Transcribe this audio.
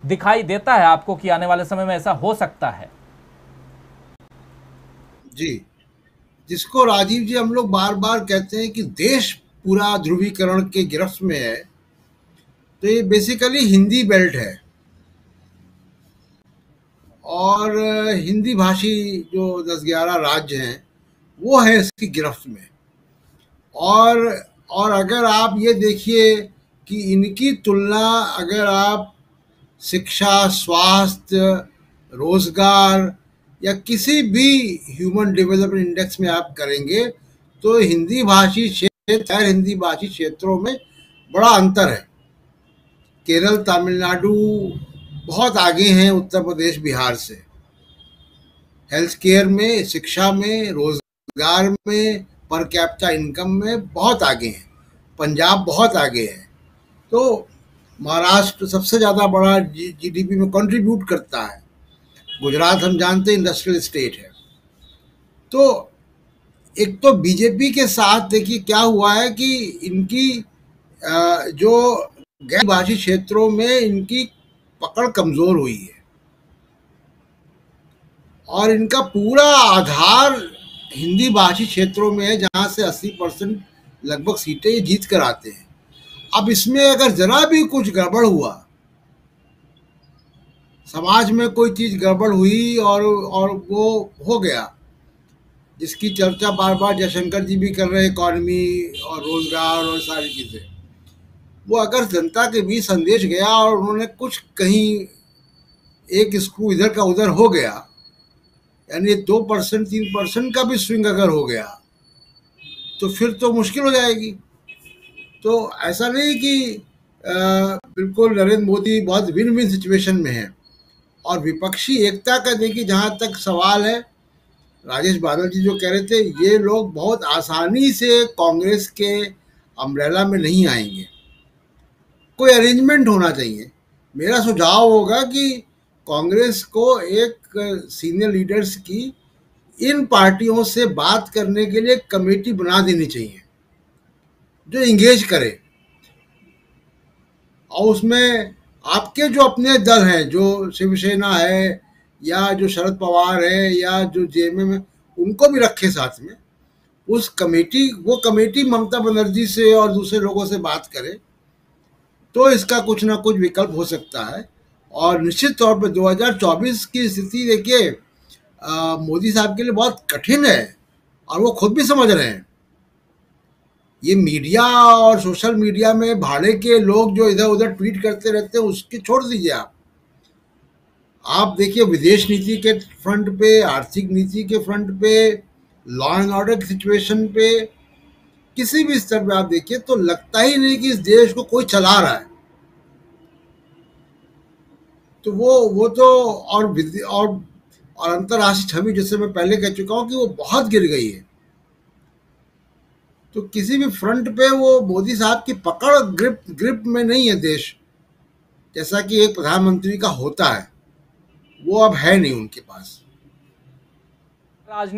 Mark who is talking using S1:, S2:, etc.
S1: दिखाई देता है आपको कि आने वाले समय में ऐसा हो सकता है?
S2: जी, जिसको राजीव जी हम लोग बार बार कहते हैं कि देश पूरा ध्रुवीकरण के गिरफ्त में है, तो ये बेसिकली हिंदी बेल्ट है। और हिंदी भाषी जो 10-11 राज्य हैं वो है इसकी गिरफ्त में। और और अगर आप ये देखिए कि इनकी तुलना अगर आप शिक्षा, स्वास्थ्य, रोजगार या किसी भी ह्यूमन डेवलपमेंट इंडेक्स में आप करेंगे, तो हिंदी भाषी क्षेत्र गैर हिंदी भाषी क्षेत्रों में बड़ा अंतर है। केरल, तमिलनाडु बहुत आगे हैं उत्तर प्रदेश, बिहार से। हेल्थ केयर में, शिक्षा में, रोजगार में, पर कैपिटा इनकम में बहुत आगे हैं। पंजाब बहुत आगे है। तो महाराष्ट्र सबसे ज़्यादा बड़ा जीडीपी में कंट्रीब्यूट करता है। गुजरात हम जानते हैं इंडस्ट्रियल स्टेट है। तो एक तो बीजेपी के साथ देखिए क्या हुआ है कि इनकी जो गैर भाषी क्षेत्रों में इनकी पकड़ कमजोर हुई है और इनका पूरा आधार हिंदी भाषी क्षेत्रों में है, जहां से 80% लगभग सीटें ये जीत कर आते हैं। अब इसमें अगर जरा भी कुछ गड़बड़ हुआ, समाज में कोई चीज गड़बड़ हुई और वो हो गया, जिसकी चर्चा बार बार जयशंकर जी भी कर रहे हैं, इकॉनमी और रोजगार और सारी चीजें, वो अगर जनता के बीच संदेश गया और उन्होंने कुछ कहीं एक स्क्रू इधर का उधर हो गया, यानी 2% 3% का भी स्विंग अगर हो गया, तो फिर तो मुश्किल हो जाएगी। तो ऐसा नहीं कि बिल्कुल नरेंद्र मोदी बहुत विन विन सिचुएशन में है। और विपक्षी एकता का देखिए, जहाँ तक सवाल है, राजेश बादल जी जो कह रहे थे, ये लोग बहुत आसानी से कांग्रेस के अम्ब्रेला में नहीं आएंगे। कोई अरेंजमेंट होना चाहिए। मेरा सुझाव होगा कि कांग्रेस को एक सीनियर लीडर्स की इन पार्टियों से बात करने के लिए कमेटी बना देनी चाहिए जो इंगेज करे। और उसमें आपके जो अपने दल हैं, जो शिवसेना है या जो शरद पवार है या जो जेएमएम है, उनको भी रखे साथ में। उस कमेटी, वो कमेटी ममता बनर्जी से और दूसरे लोगों से बात करे, तो इसका कुछ ना कुछ विकल्प हो सकता है। और निश्चित तौर पर 2024 की स्थिति देखिए, मोदी साहब के लिए बहुत कठिन है और वो खुद भी समझ रहे हैं। ये मीडिया और सोशल मीडिया में भाड़े के लोग जो इधर उधर ट्वीट करते रहते हैं, उसकी छोड़ दीजिए। आप देखिए विदेश नीति के फ्रंट पे, आर्थिक नीति के फ्रंट पे, लॉ एंड ऑर्डर की सिचुएशन पे, किसी भी स्तर पे आप देखिए तो लगता ही नहीं कि इस देश को कोई चला रहा है। तो वो तो और अंतर्राष्ट्रीय छवि, जैसे मैं पहले कह चुका हूं कि वो बहुत गिर गई है। तो किसी भी फ्रंट पे वो मोदी साहब की पकड़, ग्रिप में नहीं है देश, जैसा कि एक प्रधानमंत्री का होता है। वो अब है नहीं उनके पास।
S1: राजनीति